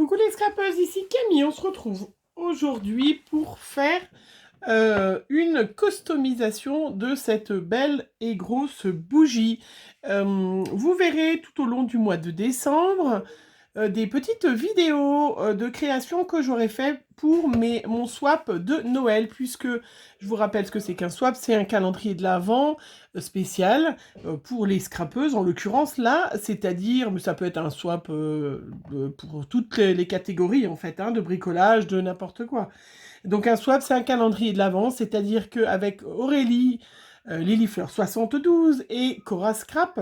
Coucou les scrapeuses, ici Camille, on se retrouve aujourd'hui pour faire une customisation de cette belle et grosse bougie. Vous verrez tout au long du mois de décembre des petites vidéos de création que j'aurais fait pour mon swap de Noël, puisque je vous rappelle ce que c'est qu'un swap, c'est un calendrier de l'Avent spécial pour les scrapeuses, en l'occurrence là, c'est-à-dire, mais ça peut être un swap pour toutes les catégories en fait, hein, de bricolage, de n'importe quoi. Donc un swap, c'est un calendrier de l'Avent, c'est-à-dire qu'avec Aurélie, Lilifleur 72 et Cora Scrap,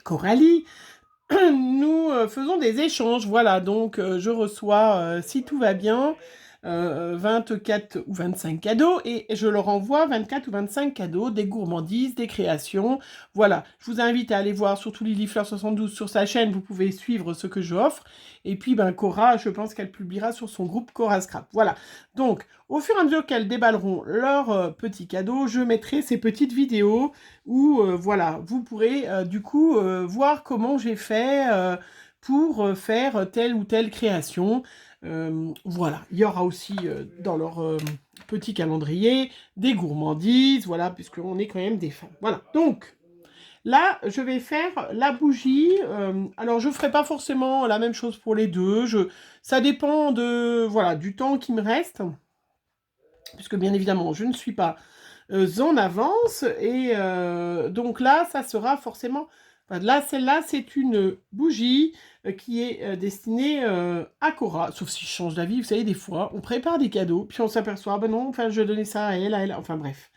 Coralie, nous faisons des échanges, voilà, donc je reçois, si tout va bien, 24 ou 25 cadeaux, et je leur envoie 24 ou 25 cadeaux, des gourmandises, des créations, voilà. Je vous invite à aller voir surtout Lilifleur72 sur sa chaîne, vous pouvez suivre ce que j'offre, et puis ben Cora, je pense qu'elle publiera sur son groupe Cora Scrap, voilà. Donc, au fur et à mesure qu'elles déballeront leurs petits cadeaux, je mettrai ces petites vidéos où voilà, vous pourrez du coup voir comment j'ai fait pour faire telle ou telle création. Voilà, il y aura aussi dans leur petit calendrier des gourmandises, voilà, puisqu'on est quand même des fans. Voilà, donc là, je vais faire la bougie. Alors, je ne ferai pas forcément la même chose pour les deux. Ça dépend de, voilà, du temps qui me reste, puisque bien évidemment, je ne suis pas en avance. Et donc là, ça sera forcément... Enfin, là, celle-là, c'est une bougie qui est destinée à Cora. Sauf si je change d'avis, vous savez, des fois, on prépare des cadeaux, puis on s'aperçoit, ah ben non, enfin, je vais donner ça à elle, enfin bref.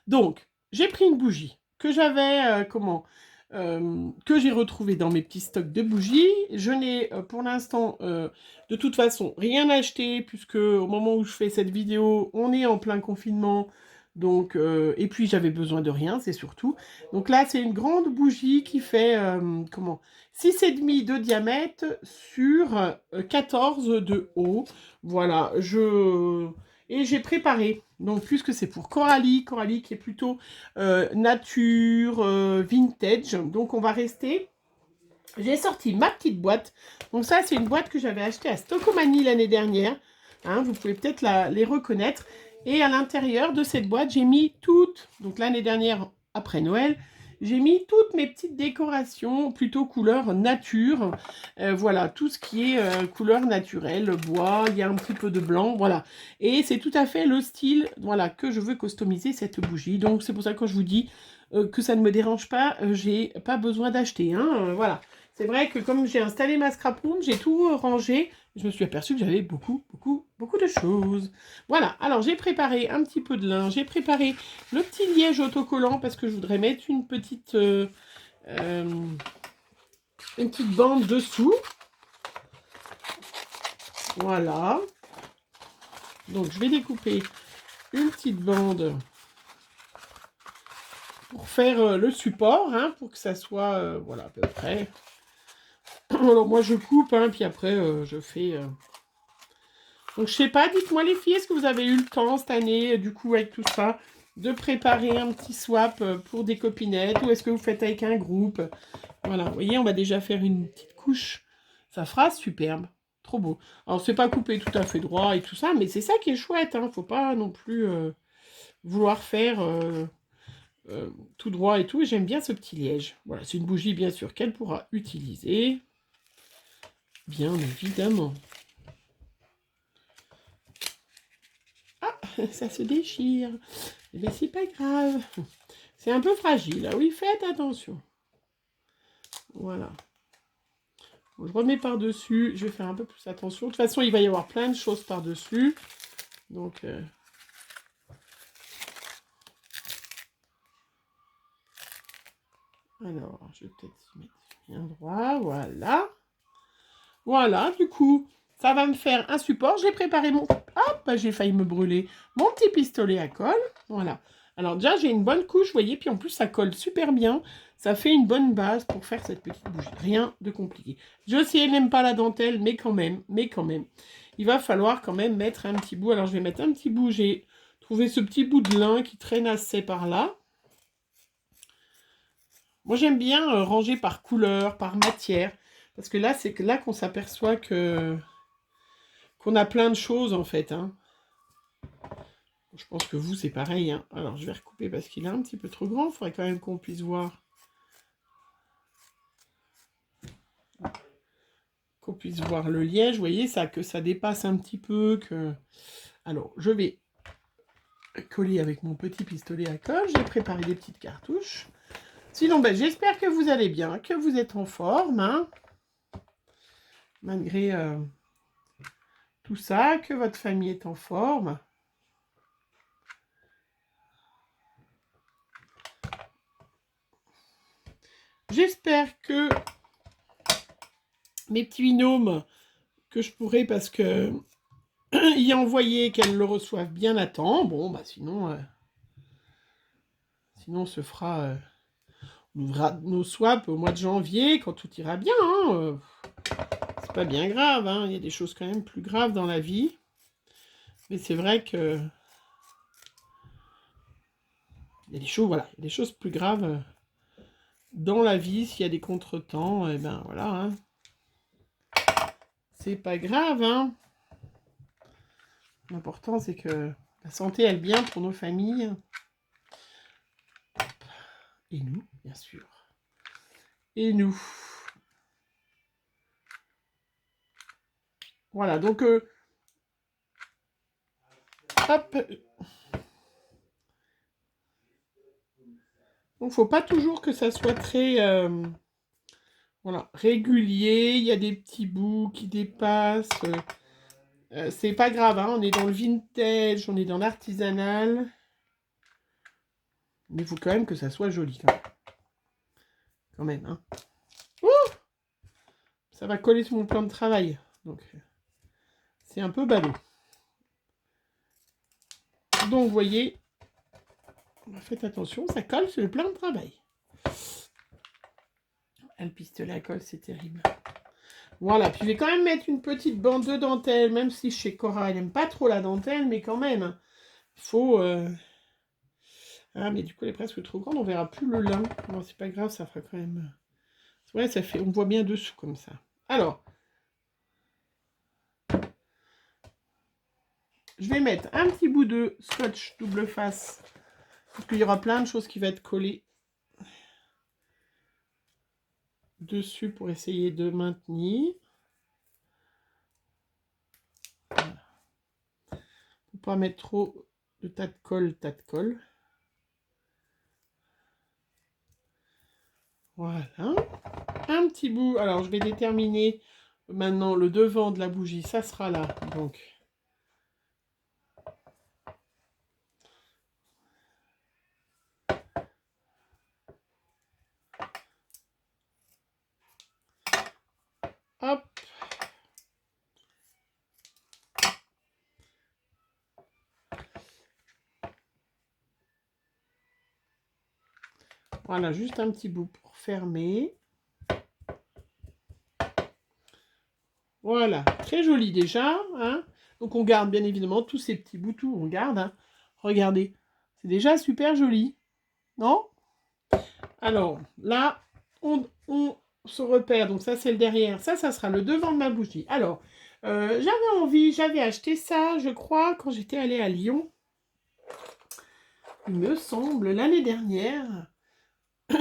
Donc, j'ai pris une bougie que j'avais, que j'ai retrouvée dans mes petits stocks de bougies. Je n'ai pour l'instant, de toute façon, rien acheté, puisque au moment où je fais cette vidéo, on est en plein confinement. Donc, et puis j'avais besoin de rien, c'est surtout. Donc là, c'est une grande bougie qui fait, 6,5 de diamètre sur 14 de haut. Voilà, et j'ai préparé, donc puisque c'est pour Coralie qui est plutôt nature, vintage, donc on va rester... J'ai sorti ma petite boîte, donc ça c'est une boîte que j'avais achetée à Stockomanie l'année dernière, hein, vous pouvez peut-être les reconnaître, et à l'intérieur de cette boîte j'ai mis toutes, donc l'année dernière après Noël, j'ai mis toutes mes petites décorations, plutôt couleur nature. Voilà, tout ce qui est couleur naturelle, bois, il y a un petit peu de blanc, voilà. Et c'est tout à fait le style, voilà, que je veux customiser cette bougie. Donc c'est pour ça que quand je vous dis que ça ne me dérange pas, j'ai pas besoin d'acheter, hein, voilà. C'est vrai que comme j'ai installé ma scrap room, j'ai tout rangé. Je me suis aperçue que j'avais beaucoup de choses. Voilà, alors j'ai préparé un petit peu de lin, j'ai préparé le petit liège autocollant parce que je voudrais mettre une petite bande dessous. Voilà. Donc je vais découper une petite bande pour faire le support, hein, pour que ça soit, voilà, à peu près. Alors moi je coupe, hein, puis après je fais... Donc je sais pas, dites-moi les filles, est-ce que vous avez eu le temps cette année, du coup avec tout ça, de préparer un petit swap pour des copinettes, ou est-ce que vous faites avec un groupe? Voilà, vous voyez, on va déjà faire une petite couche. Ça fera superbe, trop beau. Alors c'est pas coupé tout à fait droit et tout ça, mais c'est ça qui est chouette, hein. Faut pas non plus vouloir faire tout droit et tout. Et j'aime bien ce petit liège. Voilà, c'est une bougie bien sûr qu'elle pourra utiliser. Bien évidemment. Ah, ça se déchire. Mais c'est pas grave. C'est un peu fragile. Ah oui, faites attention. Voilà. Je remets par-dessus. Je vais faire un peu plus attention. De toute façon, il va y avoir plein de choses par-dessus. Donc... Alors, je vais peut-être y mettre bien droit. Voilà. Voilà, du coup, ça va me faire un support. J'ai préparé mon... Hop, bah, j'ai failli me brûler. Mon petit pistolet à colle. Voilà. Alors déjà, j'ai une bonne couche, vous voyez. Puis en plus, ça colle super bien. Ça fait une bonne base pour faire cette petite bougie. Rien de compliqué. Je sais, elle n'aime pas la dentelle, mais quand même. Il va falloir quand même mettre un petit bout. Alors, je vais mettre un petit bout. J'ai trouvé ce petit bout de lin qui traînassait par là. Moi, j'aime bien ranger par couleur, par matière. Parce que là, c'est que là qu'on s'aperçoit que qu'on a plein de choses, en fait. Hein. Je pense que vous, c'est pareil. Hein. Alors, je vais recouper parce qu'il est un petit peu trop grand. Il faudrait quand même qu'on puisse voir. Qu'on puisse voir le liège. Vous voyez, ça, que ça dépasse un petit peu. Que... Alors, je vais coller avec mon petit pistolet à colle. J'ai préparé des petites cartouches. Sinon, ben, j'espère que vous allez bien, que vous êtes en forme. Hein, malgré tout ça, que votre famille est en forme. J'espère que mes petits binômes, que je pourrai, parce que y envoyer, qu'elles le reçoivent bien à temps. Bon, bah sinon, sinon on se fera, on ouvrira nos swaps au mois de janvier, quand tout ira bien. Hein, c'est pas bien grave, hein, il y a des choses quand même plus graves dans la vie. Mais c'est vrai que... il y a des choses, voilà, il y a des choses plus graves dans la vie. S'il y a des contretemps, et ben voilà. Hein. C'est pas grave, hein. L'important, c'est que la santé aille bien pour nos familles. Et nous, bien sûr. Et nous. Voilà, donc... hop. Donc, faut pas toujours que ça soit très... voilà, régulier. Il y a des petits bouts qui dépassent. C'est pas grave, hein, on est dans le vintage, on est dans l'artisanal. Mais il faut quand même que ça soit joli, quand même. Quand même, hein. Ouh, ça va coller sur mon plan de travail. Donc, c'est un peu ballot. Donc, vous voyez, faites attention, ça colle sur le plan de travail. Le pistolet à colle, c'est terrible. Voilà, puis je vais quand même mettre une petite bande de dentelle, même si chez Cora, elle n'aime pas trop la dentelle, mais quand même, il faut... Ah, mais du coup, elle est presque trop grande, on verra plus le lin. Bon, c'est pas grave, ça fera quand même... Ouais, ça fait... On voit bien dessous, comme ça. Alors, je vais mettre un petit bout de scotch double face, parce qu'il y aura plein de choses qui vont être collées dessus pour essayer de maintenir. Voilà. Faut pas mettre trop de tas de colle. Voilà. Un petit bout. Alors, je vais déterminer maintenant le devant de la bougie. Ça sera là. Donc, hop. Voilà, juste un petit bout pour fermer. Voilà, très joli déjà. Hein. Donc on garde bien évidemment tous ces petits bouts, tout on garde. Hein. Regardez, c'est déjà super joli. Non? Alors là, on se repère. Donc ça c'est le derrière. Ça sera le devant de ma bougie. Alors, j'avais acheté ça, je crois, quand j'étais allée à Lyon. Il me semble, l'année dernière.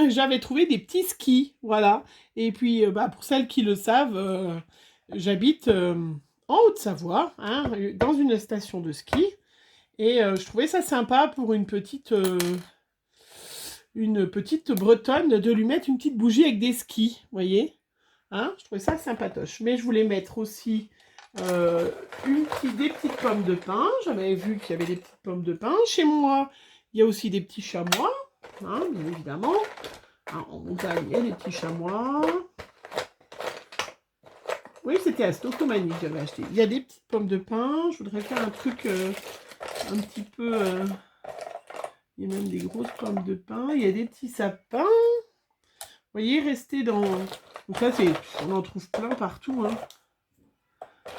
J'avais trouvé des petits skis, voilà. Et puis, pour celles qui le savent, j'habite en Haute-Savoie, hein, dans une station de ski. Et je trouvais ça sympa pour une petite bretonne de lui mettre une petite bougie avec des skis, vous voyez. Hein, je trouvais ça sympatoche. Mais je voulais mettre aussi des petites pommes de pin. J'avais vu qu'il y avait des petites pommes de pin. Chez moi, il y a aussi des petits chamois. Hein, bien évidemment. Hein, en montagne, il y a des petits chamois. Oui, c'était à Stocomanie que j'avais acheté. Il y a des petites pommes de pin. Je voudrais faire un truc un petit peu... il y a même des grosses pommes de pin. Il y a des petits sapins. Vous voyez, rester dans... Donc ça, on en trouve plein partout. Hein.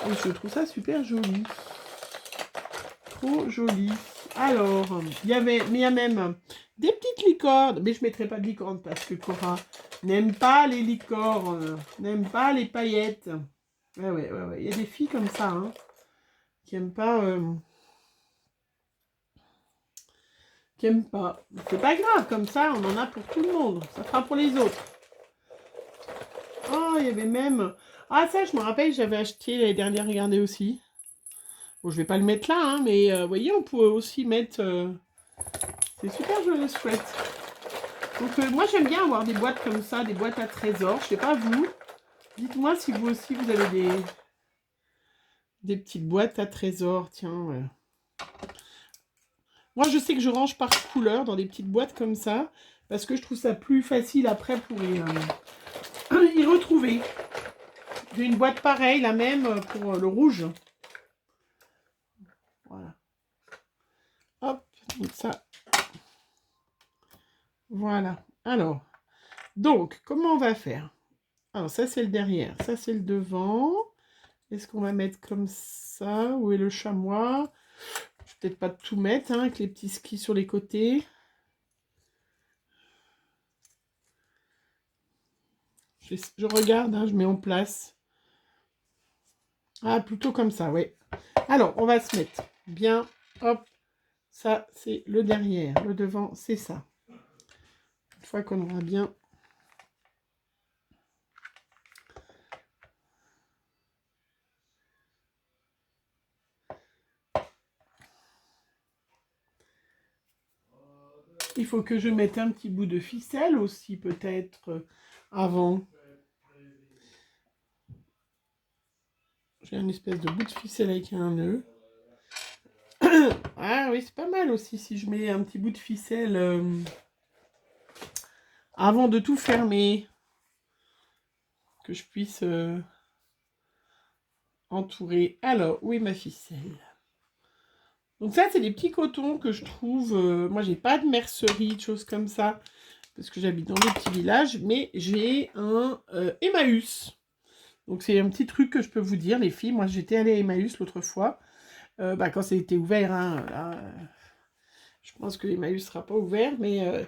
Et je trouve ça super joli. Trop joli. Alors, il y a même des petites licornes. Mais je ne mettrai pas de licorne parce que Cora, N'aime pas les licornes, n'aime pas les paillettes. Ouais. Il y a des filles comme ça, hein, qui aiment pas. Qui aiment pas. C'est pas grave, comme ça, on en a pour tout le monde. Ça fera pour les autres. Oh, il y avait même... Ah, ça, je me rappelle, j'avais acheté l'année dernière, regardez aussi. Bon, je vais pas le mettre là, hein, mais vous voyez, on peut aussi mettre... C'est super joli, chouette. Donc, moi, j'aime bien avoir des boîtes comme ça, des boîtes à trésors. Je sais pas vous. Dites-moi si vous aussi, vous avez des petites boîtes à trésors. Tiens, Moi, je sais que je range par couleur dans des petites boîtes comme ça, parce que je trouve ça plus facile après pour y retrouver. J'ai une boîte pareille, la même pour le rouge. Voilà. Hop, donc ça. Voilà. Alors, donc, comment on va faire? Alors, ça, c'est le derrière. Ça, c'est le devant. Est-ce qu'on va mettre comme ça? Où est le chamois? Je vais peut-être pas tout mettre, hein, avec les petits skis sur les côtés. Je regarde, hein, je mets en place. Ah, plutôt comme ça, oui. Alors, on va se mettre bien. Hop, ça, c'est le derrière. Le devant, c'est ça. Une fois qu'on aura bien... Il faut que je mette un petit bout de ficelle aussi, peut-être, avant. J'ai une espèce de bout de ficelle avec un nœud. Ah oui, c'est pas mal aussi si je mets un petit bout de ficelle avant de tout fermer. Que je puisse entourer. Alors, où est ma ficelle? Donc ça, c'est des petits cotons que je trouve... moi, j'ai pas de mercerie, de choses comme ça, parce que j'habite dans des petits villages, mais j'ai un Emmaüs. Donc c'est un petit truc que je peux vous dire, les filles. Moi, j'étais allée à Emmaüs l'autre fois, quand ça a été ouvert. Hein, là, je pense que Emmaüs sera pas ouvert, mais...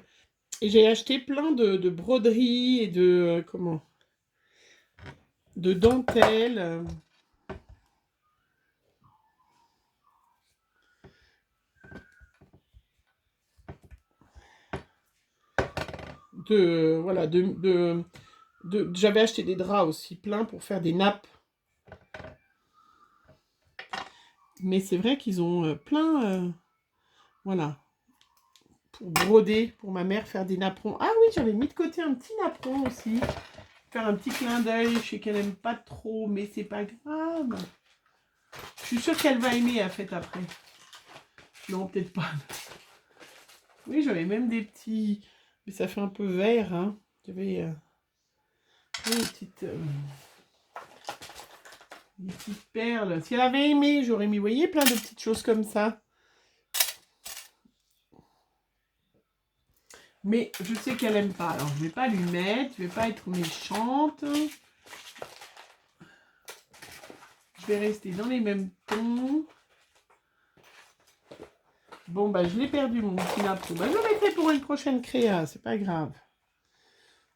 et j'ai acheté plein de broderies et de... comment? De dentelles. Voilà, j'avais acheté des draps aussi plein pour faire des nappes. Mais c'est vrai qu'ils ont plein, voilà, pour broder, pour ma mère faire des napperons. Ah oui, j'avais mis de côté un petit napperon aussi. Faire un petit clin d'œil, je sais qu'elle aime pas trop, mais c'est pas grave. Je suis sûre qu'elle va aimer à fête après. Non, peut-être pas. Oui, j'avais même des petits... Mais ça fait un peu vert, hein. J'avais des petites perles. Si elle avait aimé, j'aurais mis, vous voyez, plein de petites choses comme ça. Mais je sais qu'elle aime pas. Alors, je vais pas lui mettre. Je vais pas être méchante. Je vais rester dans les mêmes tons. Bon, bah, je l'ai perdu, mon petit napperon. Bah, je le mettrai pour une prochaine créa. C'est pas grave.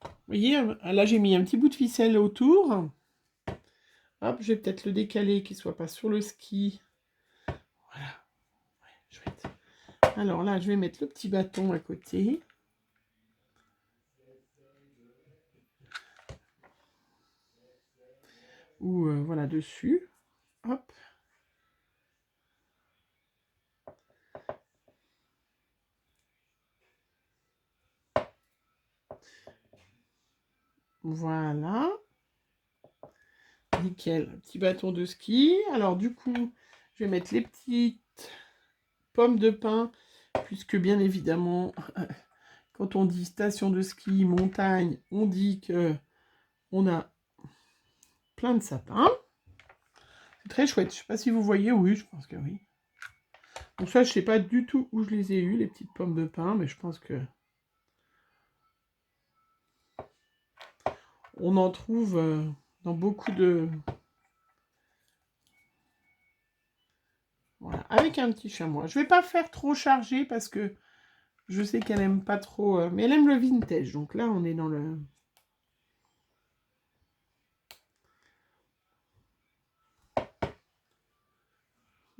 Vous voyez, là, j'ai mis un petit bout de ficelle autour. Hop, je vais peut-être le décaler, qu'il soit pas sur le ski. Voilà. Ouais, chouette. Alors là, je vais mettre le petit bâton à côté. Ou voilà, dessus. Hop. Voilà. Nickel. Petit bâton de ski. Alors du coup, je vais mettre les petites pommes de pin, puisque bien évidemment, quand on dit station de ski, montagne, on dit que on a plein de sapins. C'est très chouette. Je ne sais pas si vous voyez. Oui, je pense que oui. Donc ça, je ne sais pas du tout où je les ai eues, les petites pommes de pin, mais je pense que on en trouve dans beaucoup de... Voilà, avec un petit chamois. Je ne vais pas faire trop chargé parce que je sais qu'elle aime pas trop... mais elle aime le vintage, donc là, on est dans le...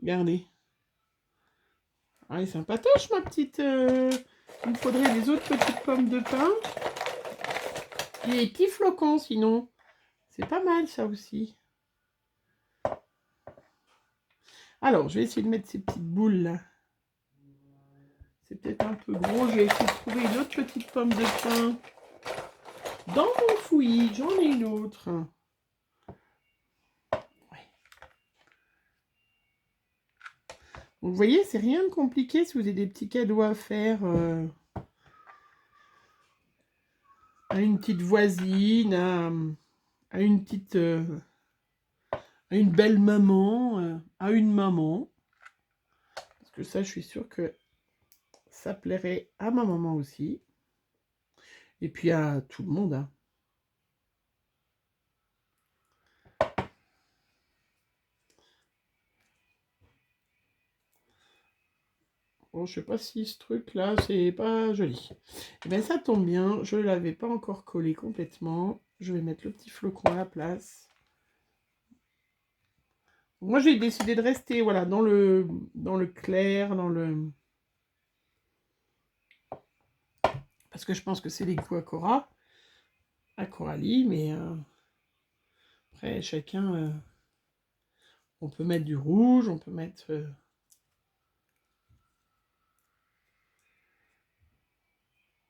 Regardez. Ah, elle est sympatoche, ma petite. Il me faudrait des autres petites pommes de pin. Et des petits flocons, sinon. C'est pas mal, ça aussi. Alors, je vais essayer de mettre ces petites boules, là. C'est peut-être un peu gros. Je vais essayer de trouver une autre petite pomme de pin. Dans mon fouillis, j'en ai une autre. Ouais. Donc, vous voyez, c'est rien de compliqué si vous avez des petits cadeaux à faire à une petite voisine, à une petite... à une belle maman, à une maman. Parce que ça, je suis sûre que ça plairait à ma maman aussi. Et puis à tout le monde, hein. Bon, je sais pas si ce truc-là, c'est pas joli. Et bien, ça tombe bien, je ne l'avais pas encore collé complètement. Je vais mettre le petit flocon à la place. Moi, j'ai décidé de rester, voilà, dans le clair, dans le... Parce que je pense que c'est les goûts à Coralie, mais après, chacun... on peut mettre du rouge, on peut mettre...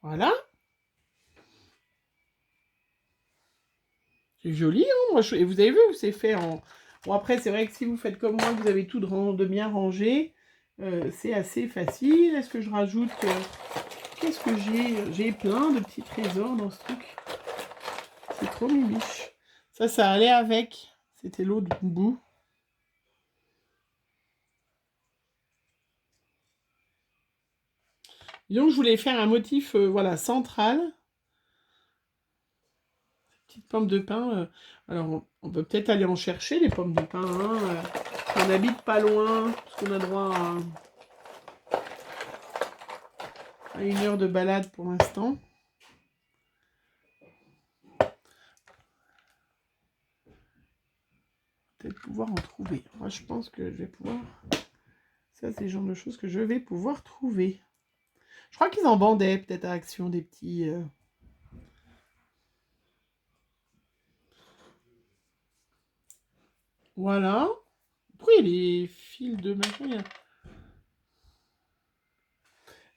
voilà. C'est joli, hein, moi, et vous avez vu, c'est fait en... Bon, après, c'est vrai que si vous faites comme moi, vous avez tout de bien rangé, c'est assez facile. Est-ce que je rajoute... qu'est-ce que j'ai? J'ai plein de petits trésors dans ce truc. C'est trop mimiche. Ça allait avec. C'était l'autre bout. Donc, je voulais faire un motif, voilà, central. Petite pomme de pin. Alors, on peut peut-être aller en chercher, les pommes de pin. Hein, on habite pas loin, parce qu'on a droit à 1 heure de balade pour l'instant. Peut-être pouvoir en trouver. Moi, je pense que je vais pouvoir... Ça, c'est le genre de choses que je vais pouvoir trouver. Je crois qu'ils en vendaient peut-être à Action des petits... Voilà. Pourquoi il y a des fils de machin?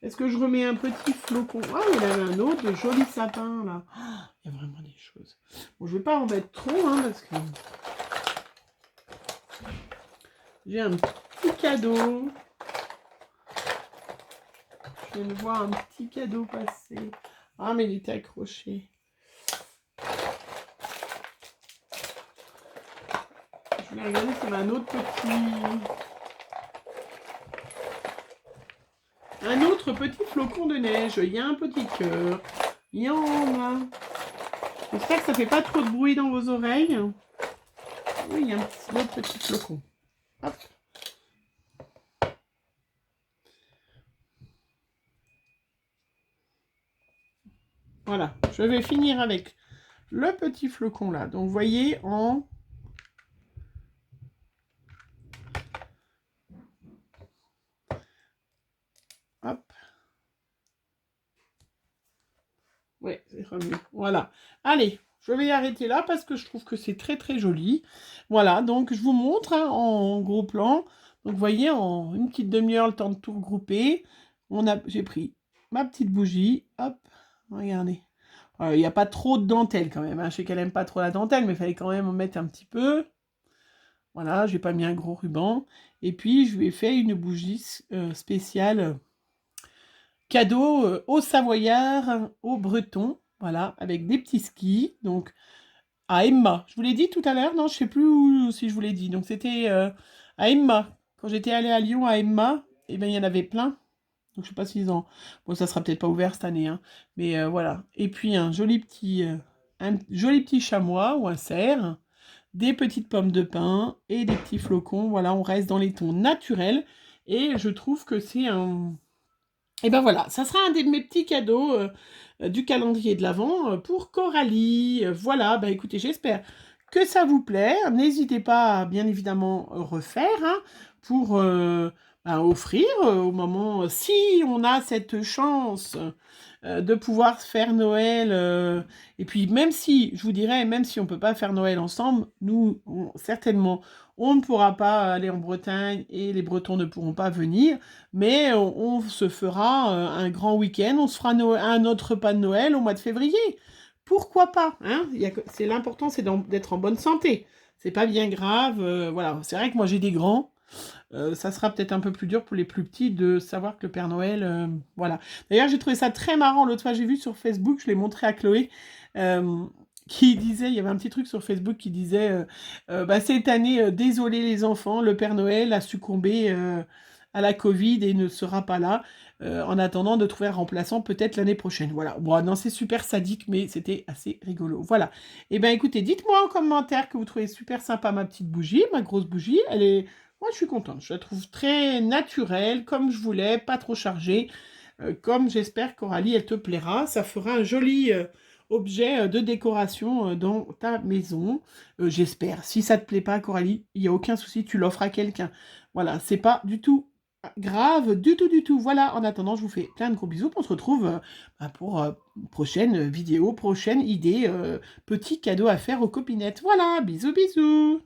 Est-ce que je remets un petit flocon? Ah, il y en avait un autre, de joli sapin, là. Oh, il y a vraiment des choses. Bon, je ne vais pas en mettre trop, hein, parce que... J'ai un petit cadeau. Je viens de voir un petit cadeau passer. Ah, mais il était accroché. Je vais regarder s'il y a un autre petit... Un autre petit flocon de neige. Il y a un petit cœur. Il y en a. J'espère que ça ne fait pas trop de bruit dans vos oreilles. Oui, il y a un autre petit flocon. Hop. Voilà. Je vais finir avec le petit flocon là. Donc, vous voyez, en... Hop. Ouais, c'est remis. Voilà. Allez, je vais y arrêter là parce que je trouve que c'est très très joli. Voilà, donc je vous montre hein, en gros plan. Donc vous voyez, en une petite demi-heure, le temps de tout regrouper. J'ai pris ma petite bougie. Hop, regardez. Il n'y a pas trop de dentelle quand même. Hein. Je sais qu'elle n'aime pas trop la dentelle, mais il fallait quand même en mettre un petit peu. Voilà, j'ai pas mis un gros ruban. Et puis, je lui ai fait une bougie spéciale cadeau aux Savoyards, aux Bretons, voilà, avec des petits skis, donc à Emma. Je vous l'ai dit tout à l'heure, non, je sais plus si je vous l'ai dit. Donc c'était à Emma. Quand j'étais allée à Lyon, à Emma, et ben il y en avait plein. Donc je sais pas s'ils ont... Bon, ça sera peut-être pas ouvert cette année, hein, mais voilà. Et puis un joli petit chamois ou un cerf, des petites pommes de pin et des petits flocons. Voilà, on reste dans les tons naturels. Et je trouve que c'est un... Et ben voilà, ça sera un de mes petits cadeaux du calendrier de l'Avent pour Coralie. Voilà, bah écoutez, j'espère que ça vous plaît. N'hésitez pas à bien évidemment refaire hein, pour offrir au moment, si on a cette chance de pouvoir faire Noël. Et puis même si, je vous dirais, même si on ne peut pas faire Noël ensemble, nous, certainement, on ne pourra pas aller en Bretagne et les Bretons ne pourront pas venir, mais on se fera un grand week-end, on se fera un autre repas de Noël au mois de février. Pourquoi pas hein. C'est l'important, c'est d'être en bonne santé. C'est pas bien grave. Voilà, c'est vrai que moi j'ai des grands. Ça sera peut-être un peu plus dur pour les plus petits de savoir que le Père Noël, voilà. D'ailleurs, j'ai trouvé ça très marrant. L'autre fois, j'ai vu sur Facebook, je l'ai montré à Chloé, qui disait, il y avait un petit truc sur Facebook qui disait, bah, cette année, désolé les enfants, le Père Noël a succombé à la Covid et ne sera pas là. En attendant de trouver un remplaçant peut-être l'année prochaine. Voilà. Bon, non, c'est super sadique, mais c'était assez rigolo. Voilà. Eh bien, écoutez, dites-moi en commentaire que vous trouvez super sympa ma petite bougie, ma grosse bougie. Elle est... Moi, je suis contente. Je la trouve très naturelle, comme je voulais, pas trop chargée. Comme j'espère, Coralie, elle te plaira. Ça fera un joli objet de décoration dans ta maison. J'espère. Si ça te plaît pas, Coralie, il n'y a aucun souci, tu l'offres à quelqu'un. Voilà, c'est pas du tout grave, du tout, du tout. Voilà, en attendant, je vous fais plein de gros bisous. On se retrouve pour une prochaine vidéo, prochaine idée, petit cadeau à faire aux copinettes. Voilà, bisous, bisous.